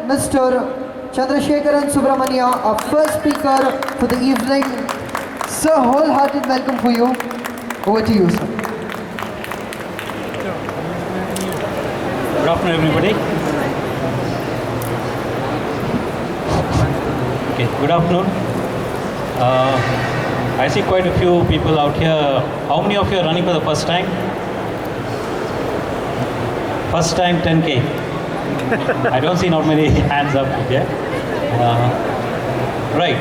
Mr. Chandrasekharan Subramania, our first speaker for the evening. Sir, wholehearted welcome for you. Over to you, sir. Good afternoon, everybody. Okay, good afternoon. I see quite a few people out here. How many of you are running for the first time? First time 10K. I don't see not many hands up here. Right,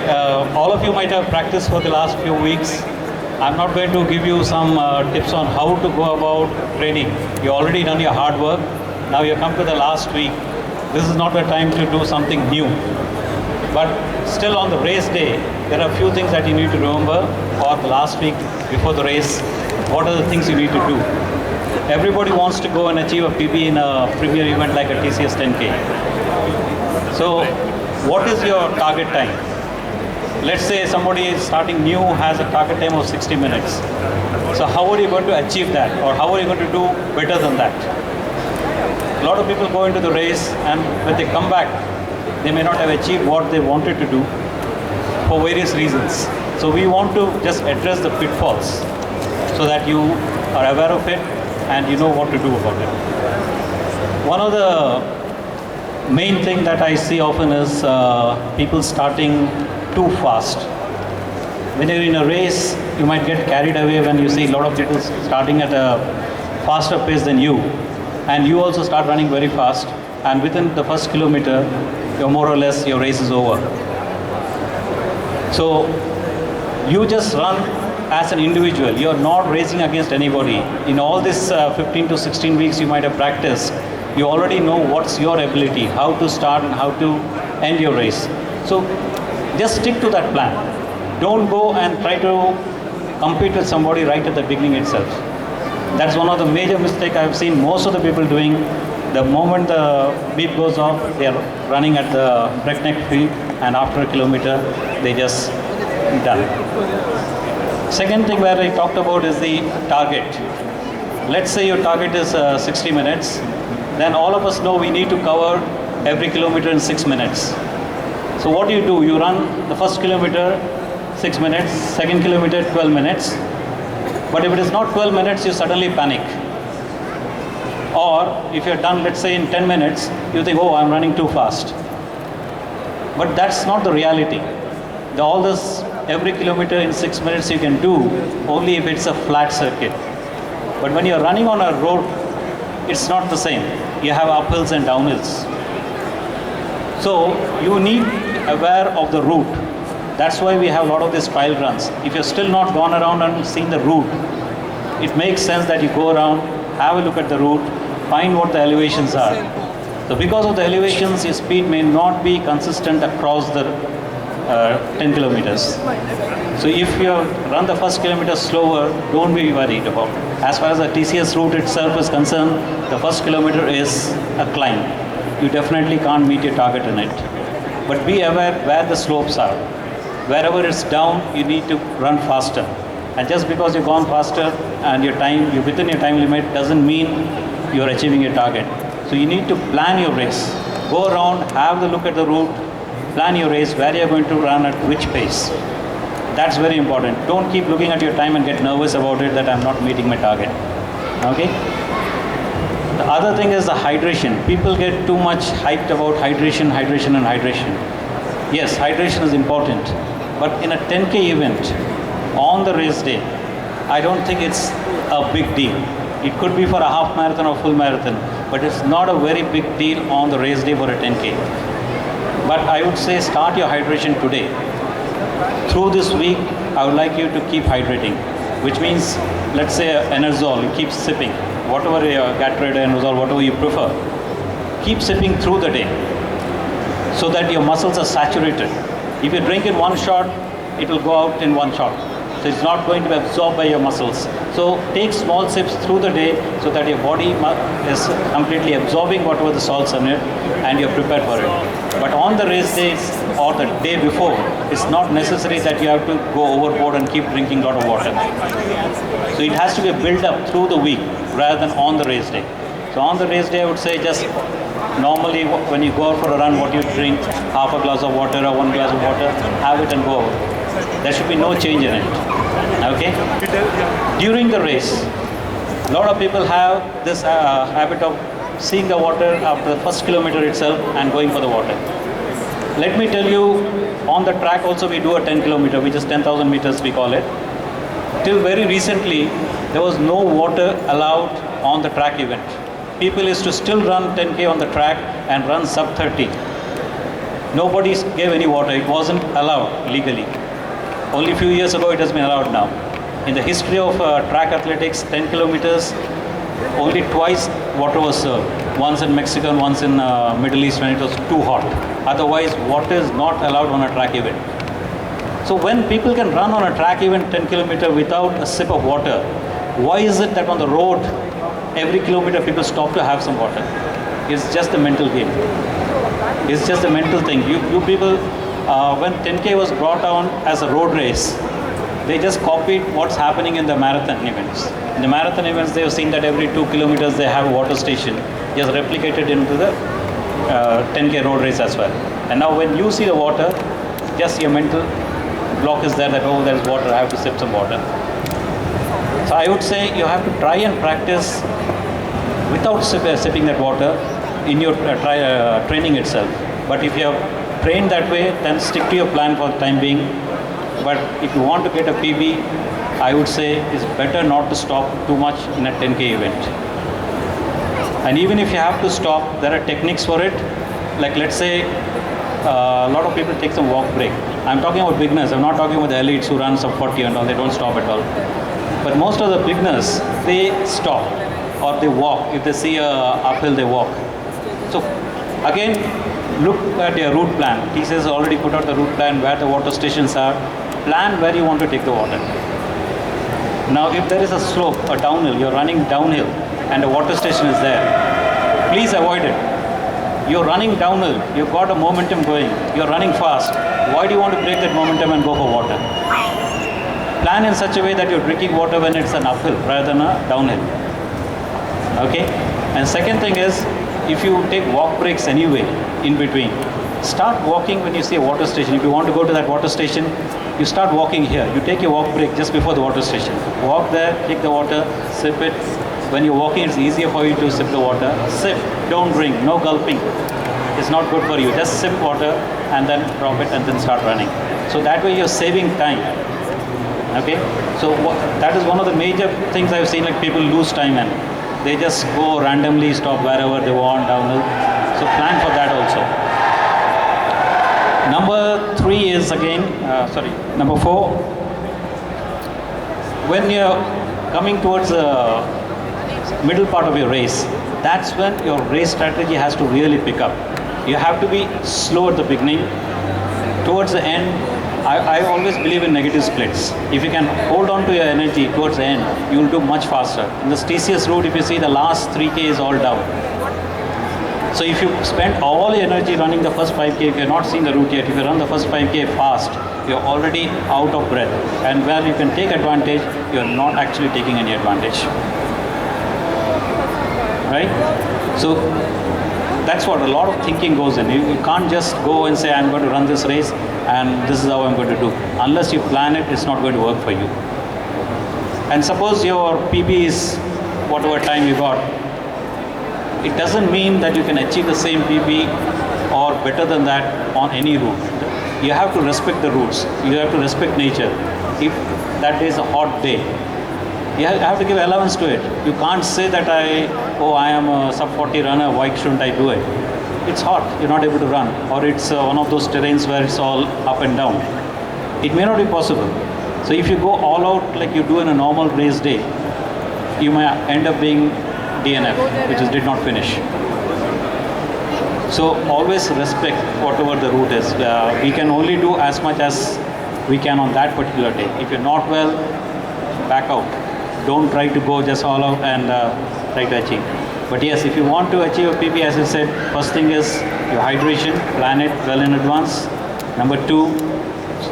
all of you might have practiced for the last few weeks. I'm not going to give you some tips on how to go about training. You already done your hard work. Now you come to the last week. This is not the time to do something new. But still on the race day, there are a few things that you need to remember, or the last week before the race, what are the things you need to do. Everybody wants to go and achieve a PB in a premier event like a TCS 10K. So what is your target time? Let's say somebody is starting new, has a target time of 60 minutes. So how are you going to achieve that, or how are you going to do better than that? A lot of people go into the race, and when they come back, they may not have achieved what they wanted to do for various reasons. So we want to just address the pitfalls so that you are aware of it and you know what to do about it. One of the main thing that I see often is people starting too fast. When you're in a race, you might get carried away when you see a lot of people starting at a faster pace than you, and you also start running very fast, and within the first kilometer, you're more or less, your race is over. So you just run as an individual. You're not racing against anybody. In all this 15 to 16 weeks you might have practiced, you already know what's your ability, how to start and how to end your race. So just stick to that plan. Don't go and try to compete with somebody right at the beginning itself. That's one of the major mistakes I've seen most of the people doing. The moment the beep goes off, they are running at the breakneck speed, and after a kilometer, they just done. Second thing where I talked about is the target. Let's say your target is 60 minutes. Then all of us know we need to cover every kilometer in 6 minutes. So what do? You run the first kilometer 6 minutes, second kilometer 12 minutes. But if it is not 12 minutes, you suddenly panic. Or if you're done, let's say in 10 minutes, you think, oh, I'm running too fast. But that's not the reality. All this, every kilometer in 6 minutes you can do only if it's a flat circuit. But when you're running on a road, it's not the same. You have uphills and downhills. So you need to be aware of the route. That's why we have a lot of these trial runs. If you're still not gone around and seen the route, it makes sense that you go around, have a look at the route, find what the elevations are. So because of the elevations, your speed may not be consistent across the 10 kilometers. So if you run the first kilometer slower, don't be worried about it. As far as the TCS route itself is concerned, the first kilometer is a climb. You definitely can't meet your target in it. But be aware where the slopes are. Wherever it's down, you need to run faster. And just because you've gone faster and you're within your time limit doesn't mean you're achieving your target. So you need to plan your race. Go around, have a look at the route, plan your race, where you're going to run at which pace. That's very important. Don't keep looking at your time and get nervous about it that I'm not meeting my target. Okay? The other thing is the hydration. People get too much hyped about hydration. Yes, hydration is important. But in a 10K event, on the race day, I don't think it's a big deal. It could be for a half marathon or full marathon, but it's not a very big deal on the race day for a 10K. But I would say start your hydration today. Through this week, I would like you to keep hydrating, which means, let's say Enerzol, you keep sipping, whatever your Gatorade, Enerzol, whatever you prefer. Keep sipping through the day so that your muscles are saturated. If you drink in one shot, it will go out in one shot. So it's not going to be absorbed by your muscles. So take small sips through the day so that your body is completely absorbing whatever the salts in it and you're prepared for it. But on the race days or the day before, it's not necessary that you have to go overboard and keep drinking a lot of water. So it has to be built up through the week rather than on the race day. So on the race day, I would say just Normally, when you go out for a run, what you drink, half a glass of water or 1 glass of water, have it and go out. There should be no change in it. Okay? During the race, a lot of people have this habit of seeing the water after the first kilometer itself and going for the water. Let me tell you, on the track also we do a 10 kilometer, which is 10,000 meters we call it. Till very recently, there was no water allowed on the track event. People used to still run 10K on the track and run sub 30. Nobody gave any water. It wasn't allowed legally. Only a few years ago it has been allowed now. In the history of track athletics, 10 kilometers, only twice water was served. Once in Mexico and once in Middle East when it was too hot. Otherwise, water is not allowed on a track event. So when people can run on a track event 10 kilometer without a sip of water, why is it that on the road, every kilometer people stop to have some water? It's just a mental game. It's just a mental thing. You people, when 10K was brought on as a road race, they just copied what's happening in the marathon events. In the marathon events, they have seen that every 2 kilometers they have a water station, just replicated into the 10K road race as well. And now when you see the water, just your mental block is there that, oh, there's water, I have to sip some water. So I would say you have to try and practice without sipping that water in your training itself. But if you have trained that way, then stick to your plan for the time being. But if you want to get a PB, I would say it's better not to stop too much in a 10K event. And even if you have to stop, there are techniques for it. Like let's say a lot of people take some walk break. I'm talking about beginners. I'm not talking about the elites who run sub 40 and all. They don't stop at all. But most of the beginners, they stop or they walk. If they see a uphill, they walk. So again, look at your route plan. TCS has already put out the route plan where the water stations are. Plan where you want to take the water. Now, if there is a slope, a downhill, you're running downhill and a water station is there, please avoid it. You're running downhill, you've got a momentum going, you're running fast. Why do you want to break that momentum and go for water? Plan in such a way that you're drinking water when it's an uphill rather than a downhill. Okay? And second thing is, if you take walk breaks anyway in between, start walking when you see a water station. If you want to go to that water station, you start walking here. You take your walk break just before the water station. Walk there, take the water, sip it. When you're walking, it's easier for you to sip the water. Sip, don't drink, no gulping. It's not good for you. Just sip water and then drop it and then start running. So that way you're saving time. Okay? So that is one of the major things I've seen, like people lose time and they just go randomly, stop wherever they want, downhill. So plan for that also. Number 3 is again, number 4. When you're coming towards the middle part of your race, that's when your race strategy has to really pick up. You have to be slow at the beginning. Towards the end, I always believe in negative splits. If you can hold on to your energy towards the end, you will do much faster. In this TCS route, if you see the last 3K is all down. So if you spend all your energy running the first 5K, if you're not seeing the route yet, if you run the first 5K fast, you're already out of breath. And where you can take advantage, you're not actually taking any advantage. Right? So that's what a lot of thinking goes in. You can't just go and say, I'm going to run this race and this is how I'm going to do. Unless you plan it, it's not going to work for you. And suppose your PB is whatever time you got, it doesn't mean that you can achieve the same PB or better than that on any route. You have to respect the routes. You have to respect nature. If that day is a hot day, you have to give allowance to it. You can't say that I am a sub 40 runner, why shouldn't I do it? It's hot, you're not able to run. Or it's one of those terrains where it's all up and down. It may not be possible. So if you go all out like you do in a normal race day, you may end up being DNF, which is did not finish. So always respect whatever the route is. We can only do as much as we can on that particular day. If you're not well, back out. Don't try to go just all out and try to achieve. But yes, if you want to achieve a PB, as I said, first thing is your hydration, plan it well in advance. Number 2,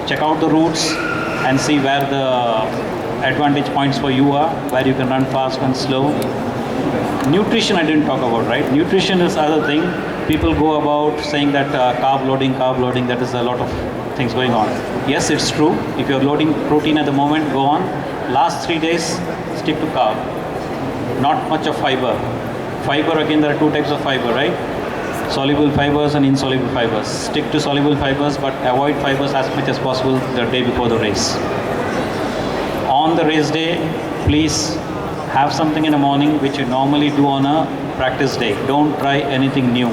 check out the routes and see where the advantage points for you are, where you can run fast and slow. Nutrition I didn't talk about, right? Nutrition is other thing. people go about saying that carb loading, that is a lot of things going on. Yes, it's true. If you're loading protein at the moment, go on. Last 3 days, stick to carb. Not much of fiber. Fiber, again, there are two types of fiber, right? Soluble fibers and insoluble fibers. Stick to soluble fibers, but avoid fibers as much as possible the day before the race. On the race day, please have something in the morning which you normally do on a practice day. Don't try anything new.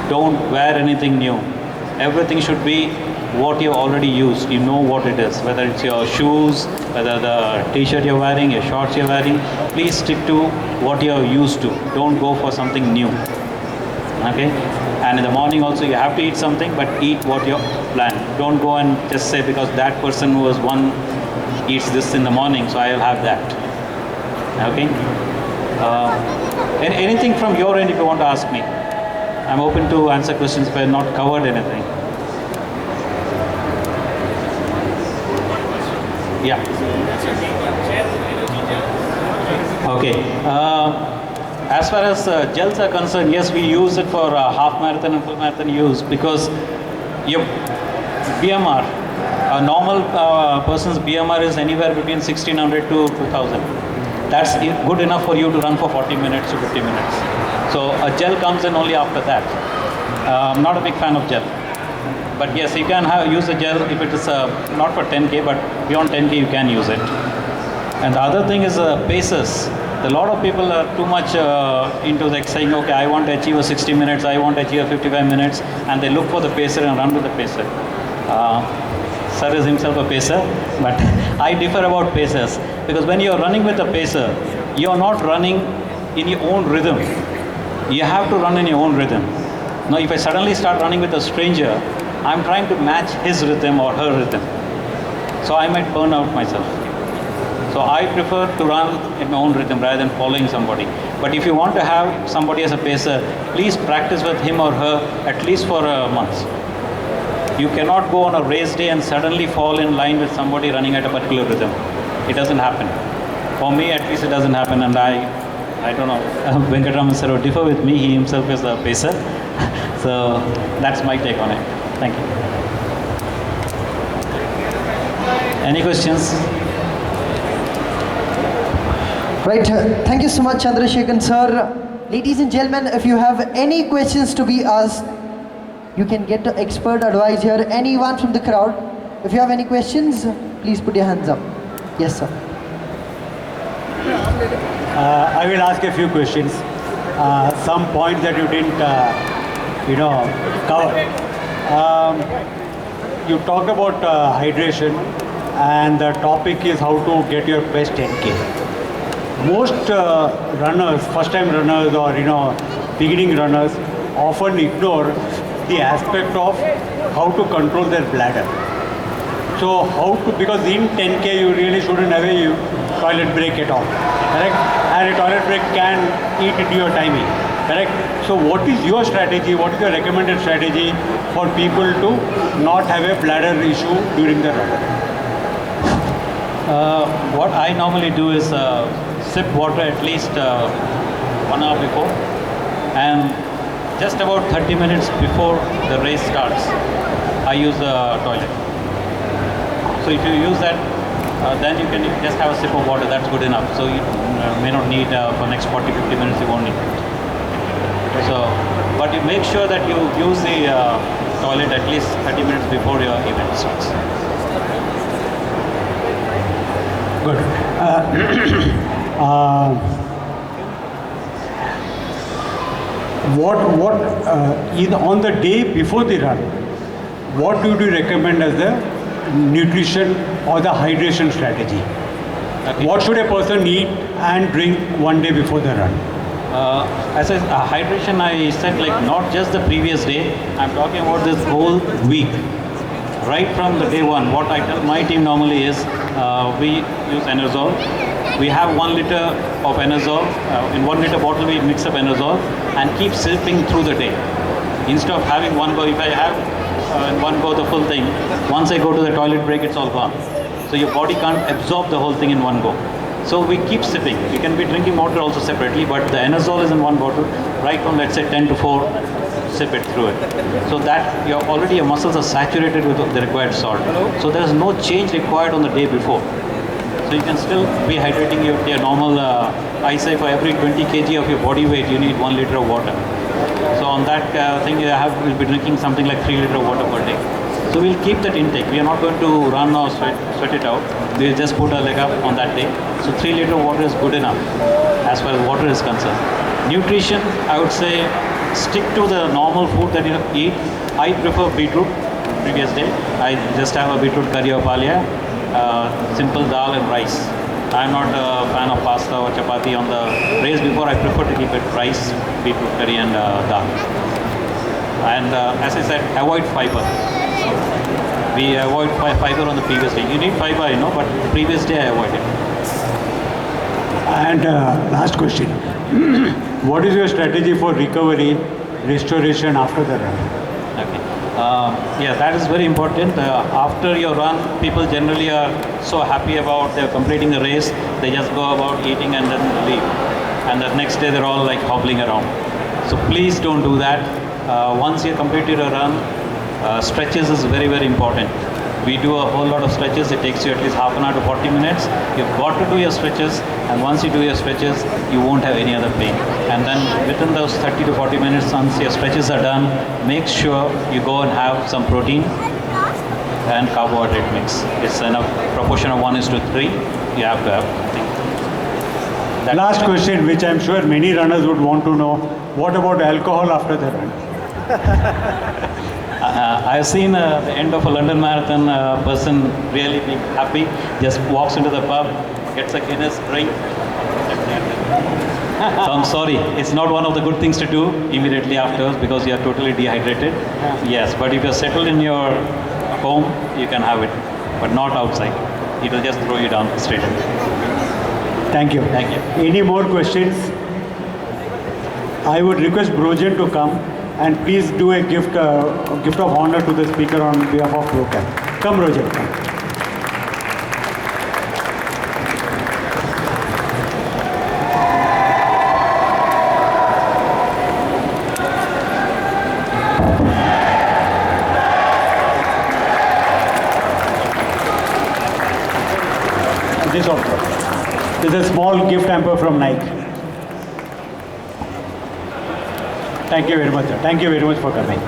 Don't wear anything new. Everything should be what you already used. You know what it is. Whether it's your shoes, whether the t-shirt you're wearing, your shorts you're wearing, please stick to what you're used to. Don't go for something new. Okay? And in the morning also you have to eat something, but eat what you plan. Don't go and just say because that person who was one eats this in the morning, so I'll have that. Okay? Anything from your end if you want to ask me. I'm open to answer questions if I have not covered anything. Yeah. Okay. As far as gels are concerned, yes, we use it for half marathon and full marathon use because your BMR, a normal person's BMR is anywhere between 1600 to 2000. That's good enough for you to run for 40 minutes to 50 minutes. So a gel comes in only after that. I'm not a big fan of gel. But yes, you can use a gel if it is not for 10K, but beyond 10K you can use it. And the other thing is paces. A lot of people are too much into like saying, okay, I want to achieve a 60 minutes, I want to achieve a 55 minutes, and they look for the pacer and run with the pacer. Sir is himself a pacer, but I differ about pacers because when you're running with a pacer, you're not running in your own rhythm. You have to run in your own rhythm. Now, if I suddenly start running with a stranger, I'm trying to match his rhythm or her rhythm. So I might burn out myself. So I prefer to run in my own rhythm rather than following somebody. But if you want to have somebody as a pacer, please practice with him or her at least for a month. You cannot go on a race day and suddenly fall in line with somebody running at a particular rhythm. It doesn't happen. For me, at least it doesn't happen, and I don't know, Venkatraman sir will differ with me. He himself is a pacer. So that's my take on it. Thank you. Any questions? Right, thank you so much, Chandrasekhan sir. Ladies and gentlemen, if you have any questions to be asked, you can get the expert advice here. Anyone from the crowd, if you have any questions, please put your hands up. Yes, sir. I will ask a few questions. Some points that you didn't, cover. You talked about hydration, and the topic is how to get your best 10K. Most runners, first-time runners or beginning runners, often ignore the aspect of how to control their bladder. So because in 10K you really shouldn't have a toilet break at all, correct? And a toilet break can eat into your timing, correct? So what is your strategy, what is your recommended strategy for people to not have a bladder issue during the run? What I normally do is sip water at least 1 hour before, and just about 30 minutes before the race starts, I use the toilet. So if you use that, then you can just have a sip of water, that's good enough. So you may not need for next 40-50 minutes, you won't need it. So, but you make sure that you use the toilet at least 30 minutes before your event starts. Good. On the day before the run, what do you recommend as the nutrition or the hydration strategy? Okay. What should a person eat and drink one day before the run? As hydration, I said like not just the previous day. I'm talking about this whole week. Right from the day one, what I tell my team normally is we use Enerzol. We have 1 liter of Enerzol. In 1 liter bottle, we mix up Enerzol and keep sipping through the day. Instead of having one go, if I have in one go the full thing, once I go to the toilet break, it's all gone. So your body can't absorb the whole thing in one go. So we keep sipping. You can be drinking water also separately, but the anisole is in one bottle. Right from let's say 10 to 4, sip it through it. So that your muscles are saturated with the required salt. So there is no change required on the day before. So you can still be hydrating your normal, I say for every 20 kg of your body weight, you need 1 liter of water. So on that thing, we'll be drinking something like 3 liter of water per day. So we'll keep that intake. We are not going to run or sweat it out. We'll just put a leg up on that day. So 3 liter of water is good enough as far as water is concerned. Nutrition, I would say stick to the normal food that you eat. I prefer beetroot previous day. I just have a beetroot curry or palia, simple dal and rice. I'm not a fan of pasta or chapati on the days before. I prefer to keep it rice, beetroot curry and dal. And as I said, avoid fiber. We avoid fiber on the previous day. You need fiber, I know, but previous day I avoid it. And last question. What is your strategy for recovery, restoration after the run? Okay. Yeah, that is very important. After your run, people generally are so happy about they're completing the race. They just go about eating and then leave. And the next day they're all like hobbling around. So please don't do that. Once you completed a run, stretches is very, very important. We do a whole lot of stretches. It takes you at least half an hour to 40 minutes. You've got to do your stretches, and once you do your stretches, you won't have any other pain. And then within those 30 to 40 minutes, once your stretches are done, make sure you go and have some protein and carbohydrate mix. It's in a proportion of 1:3. You have to have something. Last question, which I'm sure many runners would want to know. What about alcohol after the run? I've seen the end of a London marathon person really being happy, just walks into the pub, gets a Guinness drink. So I'm sorry, it's not one of the good things to do immediately afterwards because you are totally dehydrated. Yes, but if you're settled in your home, you can have it, but not outside. It will just throw you down straight away. Thank you. Thank you. Any more questions? I would request Brojan to come and please do a gift of honor to the speaker on behalf of ProCam. Come, Brojan. Come. This also. This is a small gift hamper from Nike. Thank you very much, sir. Thank you very much for coming.